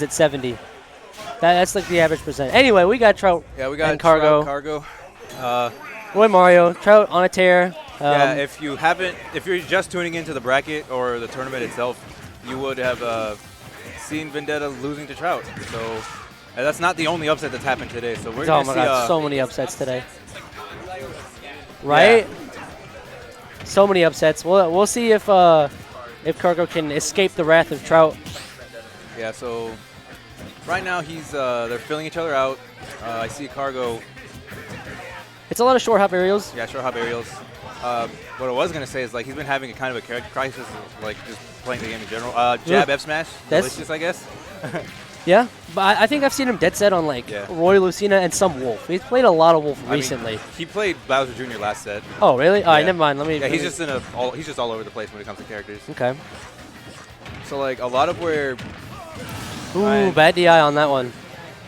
at 70. That's like the average percent. Anyway, we got Trout. Yeah, we got and Kargo. Kargo. Roy Mario, Trout on a tear. Yeah, if you're just tuning into the bracket or the tournament itself, you would have seen Vendetta losing to Trout. So that's not the only upset that's happened today. So we're going to see. God, so many upsets today. Right? Yeah. So many upsets. We'll see if Kargo can escape the wrath of Trout. Yeah. So right now they're filling each other out. I see Kargo. It's a lot of short hop aerials. Yeah, short hop aerials. What I was going to say is, like, he's been having a kind of a character crisis, like, just playing the game in general. Jab F smash, delicious, I guess. Yeah, but I think I've seen him dead set on, like, Roy, Lucina, and some Wolf. He's played a lot of Wolf recently. Mean, he played Bowser Jr. last set. Oh, really? All right, never mind. He's just he's just all over the place when it comes to characters. Okay. So, like, a lot of where... Ooh, bad DI on that one.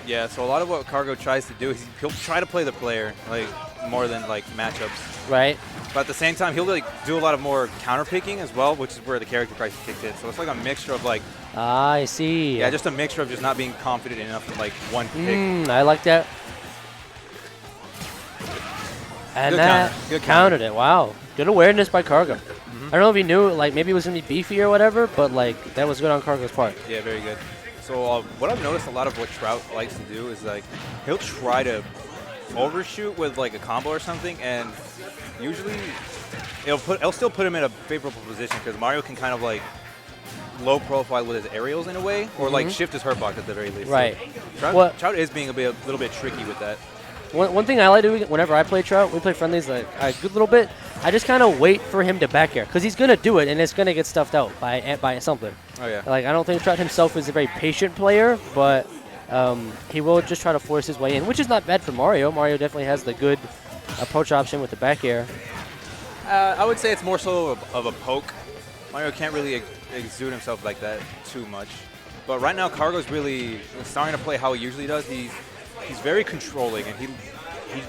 Yeah, so a lot of what Kargo tries to do is he'll try to play the player, like, more than, like, matchups. Right. But at the same time, he'll, like, do a lot of more counter picking as well, which is where the character crisis kicks in. So it's like a mixture of, like... I see. Yeah, just a mixture of just not being confident enough in, like, one pick. I like that. And that countered it. Wow. Good awareness by Kargo. I don't know if he knew, like, maybe it was going to be beefy or whatever, but, like, that was good on Kargo's part. Yeah, very good. So what I've noticed a lot of what Trout likes to do is, like, he'll try to overshoot with, like, a combo or something, and usually it'll still put him in a favorable position because Mario can kind of, like, low profile with his aerials in a way, or like shift his hurt box at the very least. Right. So Trout is being a little bit tricky with that. One thing I like doing whenever I play Trout, we play friendlies like a good little bit. I just kind of wait for him to back air because he's gonna do it and it's gonna get stuffed out by something. Oh yeah. Like I don't think Trout himself is a very patient player, but he will just try to force his way in, which is not bad for Mario. Mario definitely has the good approach option with the back air. I would say it's more so of a poke. Mario can't really exude himself like that too much. But right now, Kargo's really starting to play how he usually does. He's very controlling, and he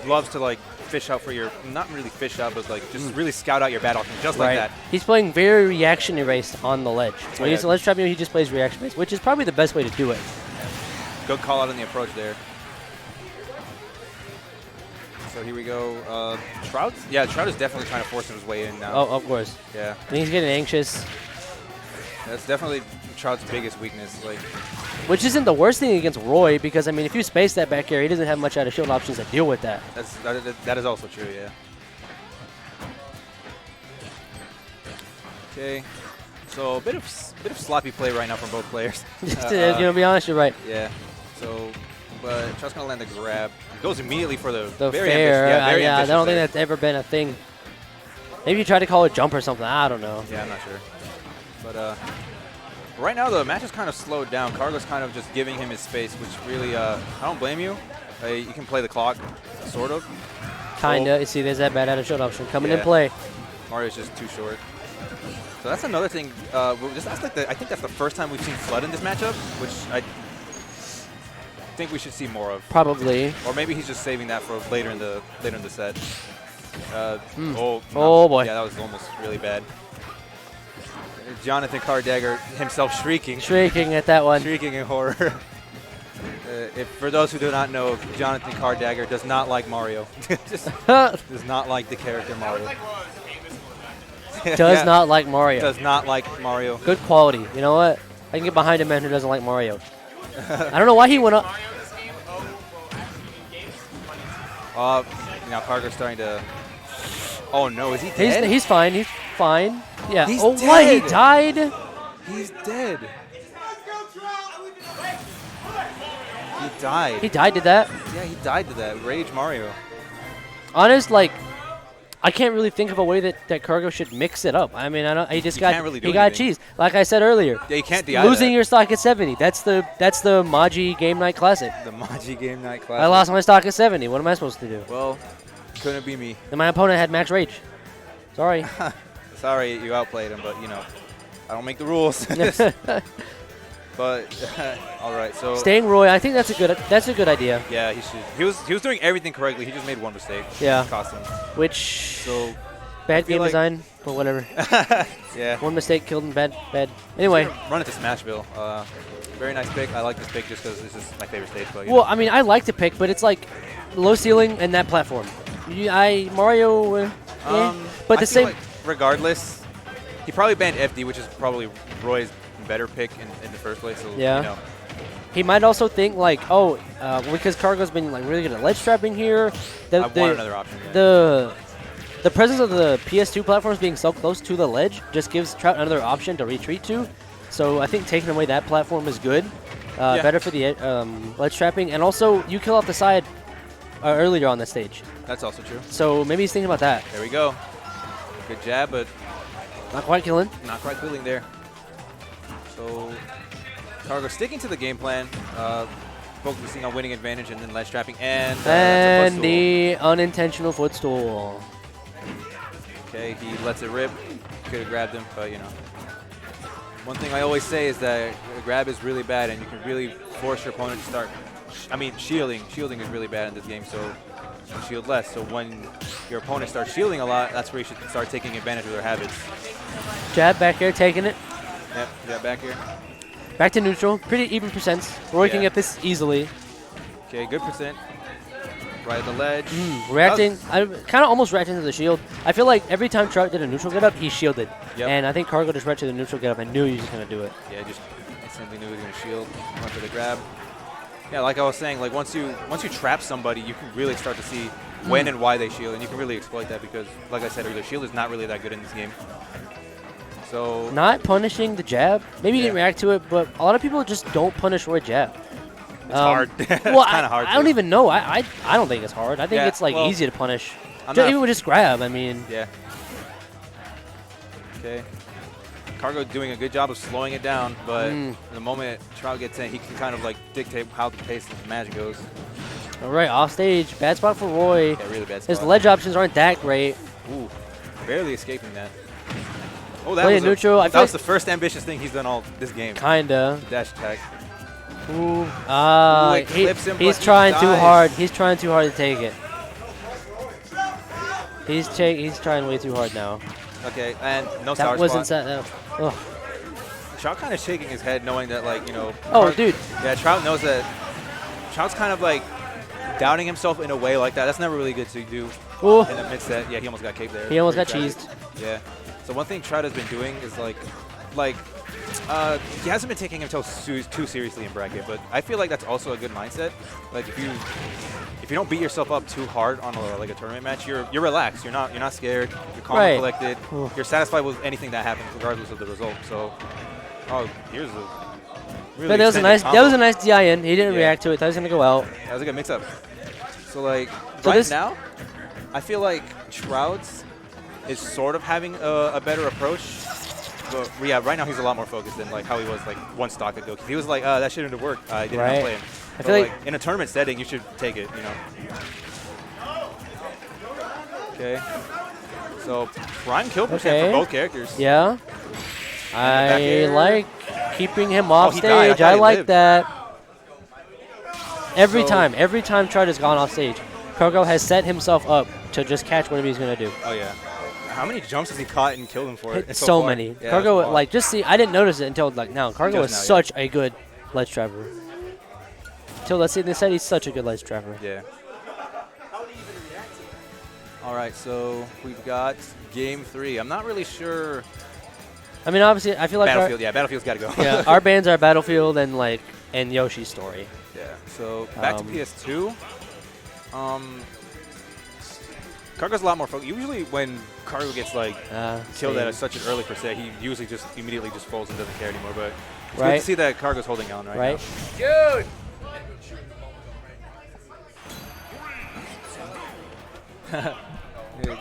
loves to, like, fish out for your, not really fish out, but, like, just really scout out your bad option, just like that. He's playing very reaction based on the ledge. When he's a ledge champion, he just plays reaction based, which is probably the best way to do it. Good call out on the approach there. So here we go. Trout? Yeah, Trout is definitely trying to force his way in now. Oh, of course. Yeah. And he's getting anxious. That's definitely Trout's biggest weakness. Like, which isn't the worst thing against Roy, because, I mean, if you space that back air, he doesn't have much out of shield options to deal with that. That is also true, yeah. Okay. So a bit of sloppy play right now from both players. To be honest, you're right. Yeah. So, but Trout's going to land the grab. Goes immediately for the very fair. Yeah, I don't think that's ever been a thing. Maybe you try to call it jump or something. I don't know. Yeah, I'm not sure. But right now the match is kind of slowed down. Kargo's kind of just giving him his space, which really, I don't blame you. You can play the clock, sort of. Kinda. You see, there's that bad out of shield option coming in play. Mario's just too short. So that's another thing. I think that's the first time we've seen Flood in this matchup, which I think we should see more of. Probably. Or maybe he's just saving that for later in the set. Oh boy. Yeah, that was almost really bad. Jonathan Cardagger himself shrieking. Shrieking at that one. Shrieking in horror. For those who do not know, Jonathan Cardagger does not like Mario. Does not like the character Mario. Does not like Mario. Does not like Mario. Good quality. You know what? I can get behind a man who doesn't like Mario. I don't know why he went up. Now Kargo's starting to... Oh, no. Is he dead? He's fine. He's fine. Yeah. He's dead. What? He died? He's dead. He died. He died to that? Yeah, he died to that. Rage Mario. Honest, like, I can't really think of a way that Kargo should mix it up. I mean, he got cheese. Like I said earlier. Yeah, you can't DI losing your stock at 70. That's the Maji Game Night Classic. The Maji Game Night Classic. I lost my stock at 70. What am I supposed to do? Well, couldn't be me. And my opponent had max rage. Sorry. Sorry you outplayed him, but, you know, I don't make the rules. But all right, so staying Roy, I think that's a good idea. Yeah, he should. He was doing everything correctly. He just made one mistake. Yeah. Cost him. Which so Bad game design, but whatever. Yeah. One mistake killed him. Bad. Anyway. Run it to Smashville. Very nice pick. I like this pick just because this is my favorite stage. But, well, I mean, I like to pick, but it's like low ceiling and that platform. Mario, but the same. Like regardless, he probably banned FD, which is probably Roy's better pick in the first place. So, yeah. You know. He might also think like, because Kargo's been like really good at ledge trapping here. I want another option. Yeah. The presence of the PS2 platforms being so close to the ledge just gives Trout another option to retreat to. So I think taking away that platform is good. Better for the ledge trapping. And also, you kill off the side earlier on the stage. That's also true. So maybe he's thinking about that. There we go. Good jab, but not quite killing. Not quite killing there. So Kargo sticking to the game plan, focusing on winning advantage and then ledge trapping. And the unintentional footstool. Okay, he lets it rip. Could have grabbed him, but you know. One thing I always say is that a grab is really bad, and you can really force your opponent to start. Shielding. Shielding is really bad in this game, so you shield less. So when your opponent starts shielding a lot, that's where you should start taking advantage of their habits. Jab back here, taking it. Yep, jab back here. Back to neutral. Pretty even percents. Roy can get this easily. Okay, good percent. Right at the ledge. Reacting. I kind of almost reacting to the shield. I feel like every time Trout did a neutral get up, he shielded. Yep. And I think Kargo just reacted to the neutral get up and knew he was going to do it. Yeah, just instantly knew he was going to shield. Went for the grab. Yeah, like I was saying, like once you trap somebody, you can really start to see when and why they shield, and you can really exploit that because, like I said earlier, shield is not really that good in this game. So not punishing the jab. Maybe he didn't react to it, but a lot of people just don't punish Roy jab. It's hard. Well, it's kind of hard. I don't even know. I don't think it's hard. I think it's like easy to punish. Even with just grab. I mean. Yeah. Okay. Kargo doing a good job of slowing it down, but the moment Trout gets in, he can kind of like dictate how the pace of the Maji goes. All right, off stage. Bad spot for Roy. Yeah, really bad spot. His ledge options aren't that great. Ooh, barely escaping that. Oh, that was the first ambitious thing he's done all this game. Kinda. Dash attack. Ooh. He's trying too hard. He's trying too hard to take it. He's trying way too hard now. Okay, and no that sour wasn't spot. Ugh. Trout kind of shaking his head knowing that, like, you know. Oh, dude. Yeah, Trout knows that. Trout's kind of like doubting himself in a way like that. That's never really good to do in the mid-set. Yeah, he almost got caped there. He almost got cheesed. Yeah. So one thing Trout has been doing is like he hasn't been taking himself too seriously in bracket, but I feel like that's also a good mindset. Like if you don't beat yourself up too hard on a tournament match, you're relaxed. You're not scared. You're calm and collected. You're satisfied with anything that happens, regardless of the result. So, here's a really that was a nice DI in. He didn't react to it. That was gonna go out. That was a good mix-up. So right now, I feel like Trout is sort of having a better approach. But yeah, right now he's a lot more focused than like how he was like one stock ago. He was like, that shouldn't have worked. I didn't play him. I feel like in a tournament setting, you should take it. You know. Okay. So prime kill percent for both characters. Yeah. I like keeping him off stage. I like that. Every time Trout has gone off stage, Kargo has set himself up to just catch whatever he's gonna do. Oh yeah. How many jumps has he caught and killed him for it? So many. Yeah, Kargo, like, I didn't notice it until, like, now. Kargo is such a good ledge trapper. Until, let's see, they said he's such a good ledge trapper. Yeah. All right, so we've got game 3. I'm not really sure. I mean, obviously, I feel like Battlefield. Battlefield's got to go. Yeah, our bands are Battlefield and Yoshi's Story. Yeah. So back to PS2. Kargo's a lot more focused. Usually when Kargo gets like killed at such an early percent, he usually just immediately just folds and doesn't care anymore. But it's good to see that Kargo's holding on right now. Dude!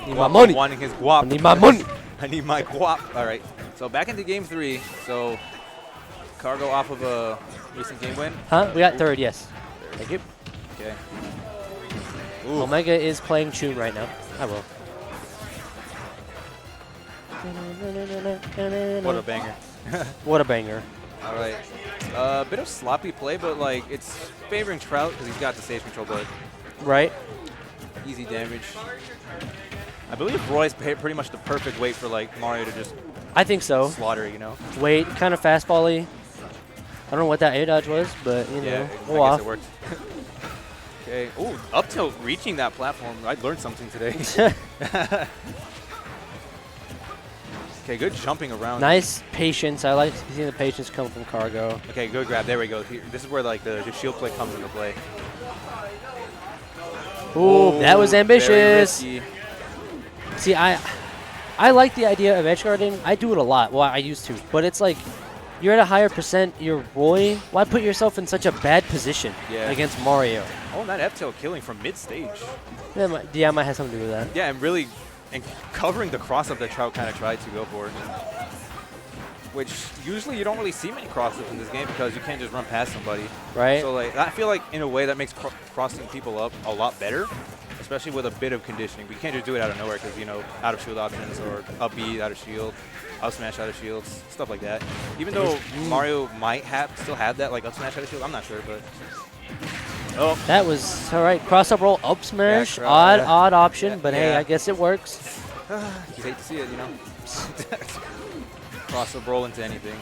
Need my money. Wanting his guap. I need my money. I need my guap. All right. So back into game 3. So Kargo off of a recent game win. Huh? We got third, yes. Thank you. Okay. Ooh. Omega is playing Tune right now. I will. What a banger. What a banger. All right. A bit of sloppy play, but like it's favoring Trout because he's got the stage control, but right. Easy damage. I believe Roy's pretty much the perfect weight for like Mario to just I think so. slaughter, you know? Wait, kind of fastball-y. I don't know what that air dodge was, but, you know, go I off. guess it worked. Okay. Ooh, up tilt reaching that platform. I learned something today. Okay, good jumping around. Nice patience. I like seeing the patience come from Kargo. Okay, good grab. There we go. This is where like the shield play comes into play. Ooh, that was ambitious. Very risky. See, I like the idea of edge guarding. I do it a lot. Well, I used to. But it's like, you're at a higher percent, you're Roy. Why put yourself in such a bad position against Mario? Oh, that F-tail killing from mid-stage. Yeah, it might have something to do with that. Yeah, and covering the cross-up that Trout kind of tried to go for. Which usually you don't really see many cross-ups in this game because you can't just run past somebody. Right. So like, I feel like in a way that makes crossing people up a lot better, especially with a bit of conditioning. But you can't just do it out of nowhere because, you know, out of shield options or up B out of shield, up smash out of shields, stuff like that. Even though Mario might still have that, like up smash out of shield, I'm not sure, but. Oh. That was all right. Cross up roll, up smash, Yeah, odd option, but hey, I guess it works. You hate to see it, you know. Cross up roll into anything.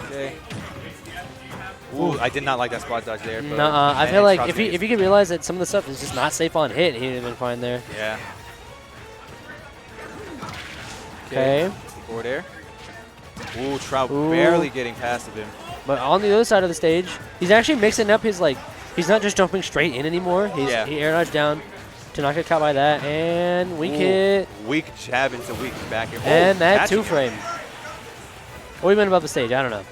Okay. Ooh, I did not like that spot dodge there. Nuh-uh. I feel like if you could realize that some of the stuff is just not safe on hit, he'd have been fine there. Yeah. Okay. Forward air. Ooh, Trout barely getting past of him. But on the other side of the stage, he's actually mixing up his, like, he's not just jumping straight in anymore. He air dodged down to not get caught by that. And weak hit. Weak jab into weak back here. And that two-frame. What do you mean about the stage? I don't know.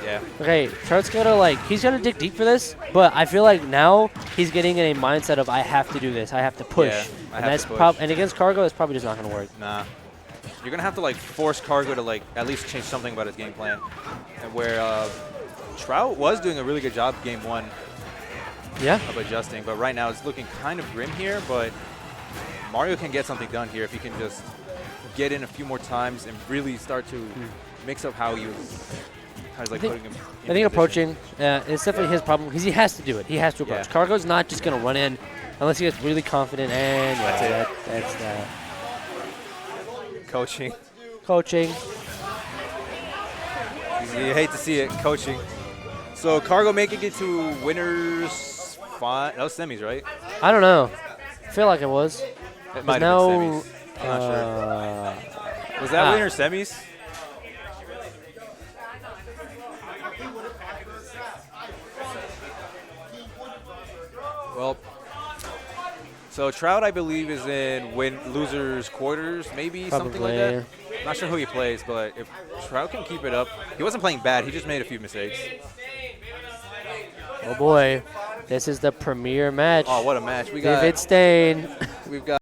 Yeah. Okay, Trout's gotta, like, he's gonna dig deep for this, but I feel like now he's getting in a mindset of, I have to do this. I have to push. Yeah, and that's and against Kargo, that's probably just not gonna work. Nah. You're going to have to, like, force Kargo to, like, at least change something about his game plan. And where Trout was doing a really good job game one of adjusting. But right now it's looking kind of grim here. But Mario can get something done here if he can just get in a few more times and really start to mix up how he's like putting him in I think approaching, it's definitely his problem because he has to do it. He has to approach. Kargo's not just going to run in unless he gets really confident. And that's that. Coaching. Coaching. You hate to see it, coaching. So Kargo making it to winners that was semis, right? I don't know. I feel like it was. It might have been semis. I'm not sure. Was that winners semis? Well, so Trout, I believe, is in losers quarters, maybe something like that. I'm not sure who he plays, but if Trout can keep it up, he wasn't playing bad. He just made a few mistakes. Oh boy, this is the premier match. Oh, what a match! We got David Stain. We've got.